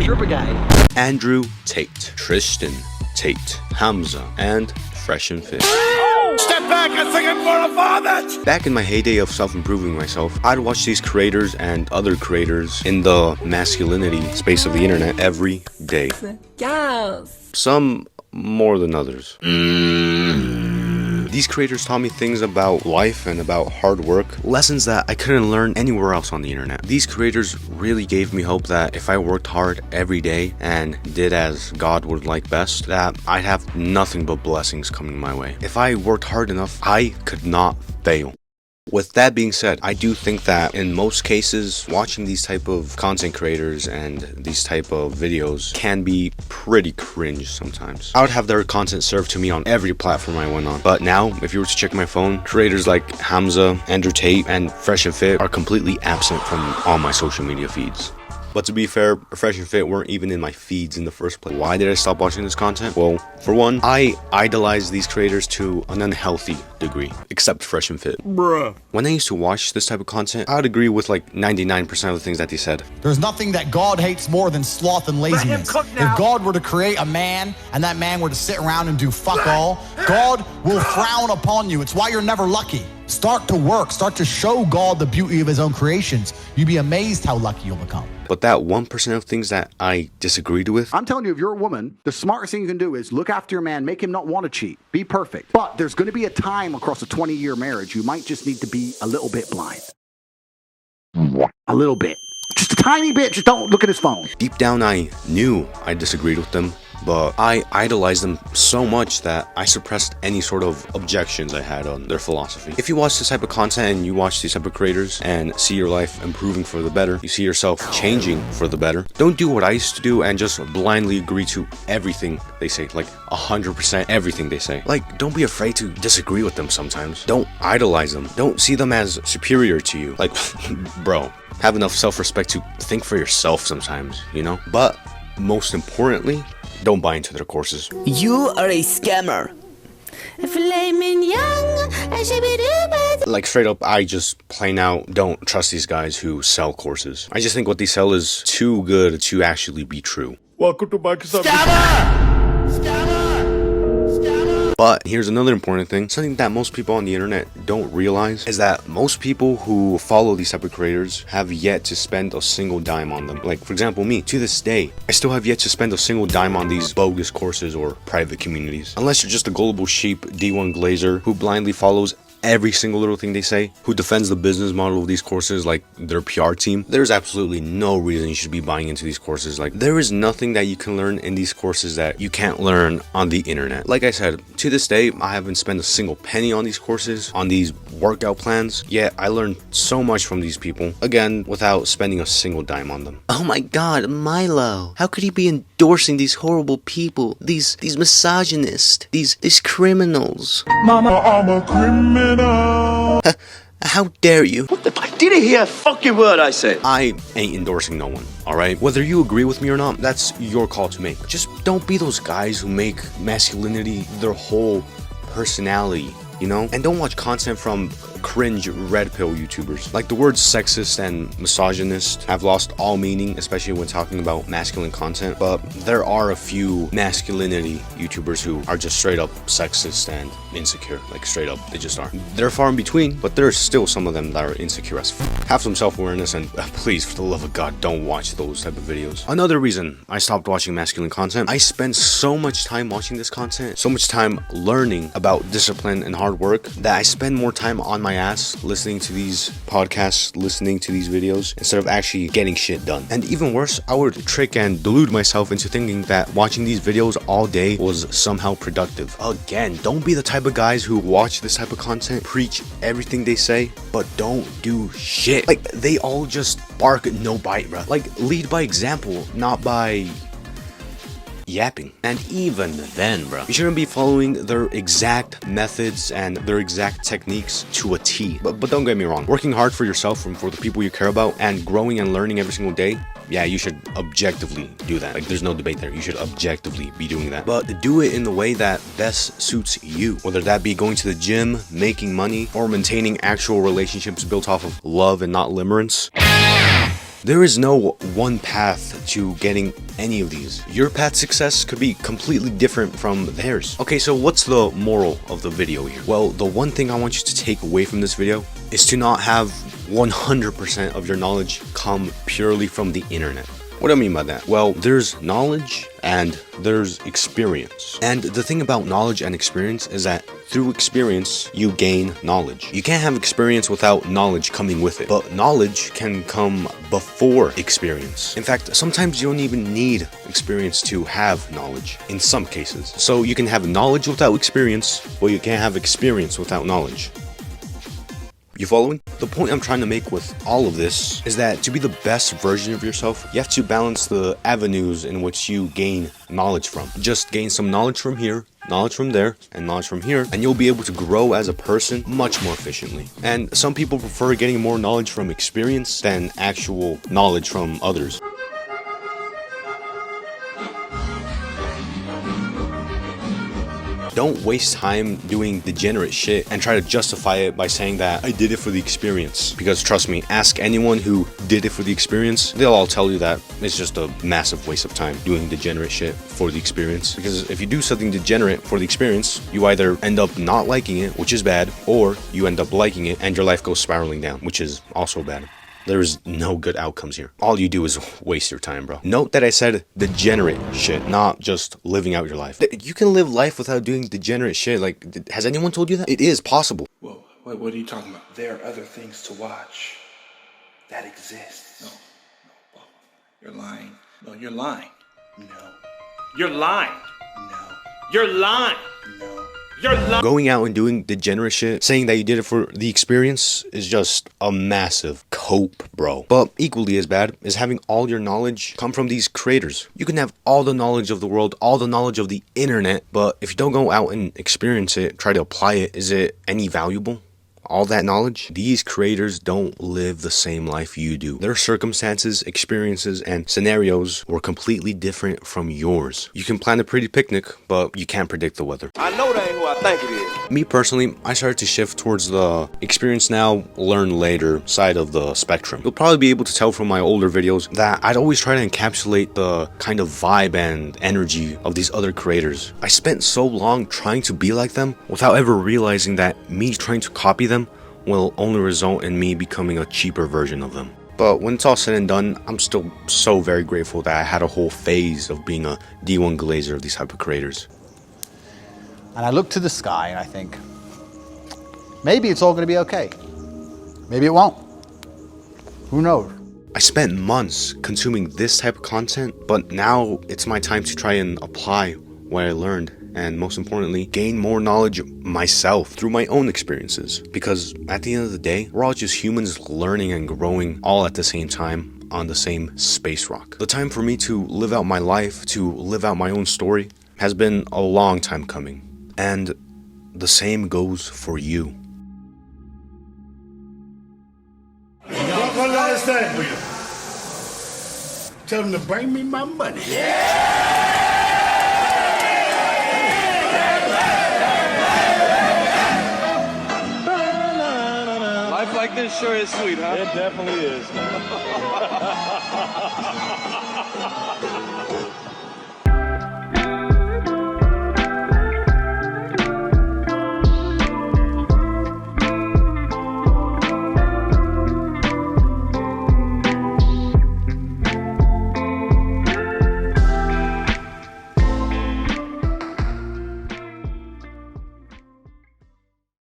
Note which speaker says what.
Speaker 1: Sherpa guy.
Speaker 2: Andrew Tate, Tristan Tate, Hamza, and Fresh and Fit.
Speaker 3: Step back, I think I'm gonna vomit!
Speaker 2: Back in my heyday of self-improving myself, I'd watch these creators and other creators in the masculinity space of the internet every day.
Speaker 4: Yes.
Speaker 2: Some more than others. These creators taught me things about life and about hard work, lessons that I couldn't learn anywhere else on the internet. These creators really gave me hope that if I worked hard every day and did as God would like best, that I'd have nothing but blessings coming my way. If I worked hard enough, I could not fail. With that being said, I do think that in most cases, watching these type of content creators and these type of videos can be pretty cringe sometimes. I would have their content served to me on every platform I went on. But now, if you were to check my phone, creators like Hamza, Andrew Tate, and Fresh and Fit are completely absent from all my social media feeds. But to be fair, Fresh and Fit weren't even in my feeds in the first place. Why did I stop watching this content? Well, for one, I idolize these creators to an unhealthy degree, except Fresh and Fit.
Speaker 3: Bruh.
Speaker 2: When I used to watch this type of content, I would agree with like 99% of the things that they said.
Speaker 5: There's nothing that God hates more than sloth and laziness.
Speaker 3: cook now.
Speaker 5: If God were to create a man and that man were to sit around and do fuck all, God will frown upon you. It's why you're never lucky. Start to work. Start to show God the beauty of his own creations. You'd be amazed how lucky you'll become.
Speaker 2: But that 1% of things that I disagreed with,
Speaker 1: I'm telling you, if you're a woman, the smartest thing you can do is look after your man, make him not want to cheat, be perfect. But there's going to be a time across a 20-year marriage you might just need to be a little bit blind. A little bit. Just a tiny bit. Just don't look at his phone.
Speaker 2: deep down I knew I disagreed with them, but I idolized them so much that I suppressed any sort of objections I had on their philosophy. If you watch this type of content and you watch these type of creators and see your life improving for the better, you see yourself changing for the better, don't do what I used to do and just blindly agree to everything they say, like 100% everything they say. Like, don't be afraid to disagree with them sometimes. Don't idolize them. Don't see them as superior to you. Like, bro, have enough self-respect to think for yourself sometimes, you know? But most importantly, don't buy into their courses.
Speaker 4: You are a scammer. Flaming young.
Speaker 2: Like, straight up, I just plain out don't trust these guys who sell courses. I just think what they sell is too good to actually be true.
Speaker 3: Welcome to Pakistan.
Speaker 2: But here's another important thing. Something that most people on the internet don't realize is that most people who follow these type of creators have yet to spend a single dime on them. Like, for example, me, to this day, I still have yet to spend a single dime on these bogus courses or private communities. Unless you're just a gullible sheep D1 glazer who blindly follows every single little thing they say, who defends the business model of these courses like their PR team, there's absolutely no reason you should be buying into these courses. Like, there is nothing that you can learn in these courses that you can't learn on the internet. Like I said, to this day, I haven't spent a single penny on these courses, on these workout plans, yet I learned so much from these people, again, without spending a single dime on them.
Speaker 6: Oh my god, Milo. How could he be endorsing these horrible people? These misogynists, these criminals.
Speaker 3: Mama, I'm a criminal.
Speaker 6: How dare you?
Speaker 7: Did he hear a fucking word I said?
Speaker 2: I ain't endorsing no one, alright? Whether you agree with me or not, that's your call to make. Just don't be those guys who make masculinity their whole personality, you know? And don't watch content from cringe red pill YouTubers. Like, the words sexist and misogynist have lost all meaning, especially when talking about masculine content, but there are a few masculinity YouTubers who are just straight up sexist and insecure. Like, straight up, they just are. They're far in between, but there's still some of them that are insecure as Have some self-awareness, and please, for the love of God, don't watch those type of videos. Another reason I stopped watching masculine content, I spent so much time watching this content, so much time learning about discipline and hard work, that I spend more time on my ass listening to these podcasts, listening to these videos, instead of actually getting shit done. And even worse, I would trick and delude myself into thinking that watching these videos all day was somehow productive. Again, don't be the type of guys who watch this type of content, preach everything they say, but don't do shit. Like, they all just bark, no bite, bro. Like, lead by example, not by yapping. And even then, bro, you shouldn't be following their exact methods and their exact techniques to a T. But don't get me wrong, working hard for yourself and for the people you care about and growing and learning every single day, yeah, you should objectively do that. Like, there's no debate there. You should objectively be doing that. But do it in the way that best suits you. Whether that be going to the gym, making money, or maintaining actual relationships built off of love and not limerence. There is no one path to getting any of these. Your path to success could be completely different from theirs. Okay, so what's the moral of the video here? Well, the one thing I want you to take away from this video is to not have 100% of your knowledge come purely from the internet. What do I mean by that? Well, there's knowledge and there's experience. And the thing about knowledge and experience is that through experience, you gain knowledge. You can't have experience without knowledge coming with it, but knowledge can come before experience. In fact, sometimes you don't even need experience to have knowledge in some cases. So you can have knowledge without experience, but you can't have experience without knowledge. You following? The point I'm trying to make with all of this is that to be the best version of yourself, you have to balance the avenues in which you gain knowledge from. Just gain some knowledge from here, knowledge from there, and knowledge from here, and you'll be able to grow as a person much more efficiently. And some people prefer getting more knowledge from experience than actual knowledge from others. Don't waste time doing degenerate shit and try to justify it by saying that I did it for the experience. Because trust me, ask anyone who did it for the experience, they'll all tell you that it's just a massive waste of time doing degenerate shit for the experience. Because if you do something degenerate for the experience, you either end up not liking it, which is bad, or you end up liking it and your life goes spiraling down, which is also bad. There's no good outcomes here. All you do is waste your time, bro. Note that I said degenerate shit, not just living out your life. You can live life without doing degenerate shit. Like, has anyone told you that? It is possible.
Speaker 8: Whoa, what are you talking about? There are other things to watch that exist. No, you're lying. No, you're lying. No. You're lying. No. You're lying. No.
Speaker 2: Going out and doing degenerate shit, saying that you did it for the experience, is just a massive cope, bro. But equally as bad is having all your knowledge come from these creators. You can have all the knowledge of the world, all the knowledge of the internet, but if you don't go out and experience it, try to apply it, is it any valuable? All that knowledge? These creators don't live the same life you do. Their circumstances, experiences, and scenarios were completely different from yours. You can plan a pretty picnic, but you can't predict the weather.
Speaker 7: I know that ain't who I think it is.
Speaker 2: Me personally, I started to shift towards the experience now, learn later side of the spectrum. You'll probably be able to tell from my older videos that I'd always try to encapsulate the kind of vibe and energy of these other creators. I spent so long trying to be like them without ever realizing that me trying to copy them will only result in me becoming a cheaper version of them. But when it's all said and done, I'm still so very grateful that I had a whole phase of being a D1 glazer of these type of creators.
Speaker 5: And I look to the sky and I think, maybe it's all going to be okay. Maybe it won't. Who knows?
Speaker 2: I spent months consuming this type of content, but now it's my time to try and apply what I learned, and most importantly, gain more knowledge myself through my own experiences. Because at the end of the day, we're all just humans learning and growing all at the same time on the same space rock. The time for me to live out my life, to live out my own story, has been a long time coming. And the same goes for you.
Speaker 3: What can I understand for you? Tell them to bring me my money.
Speaker 7: Life like this sure is sweet, huh?
Speaker 3: It definitely is.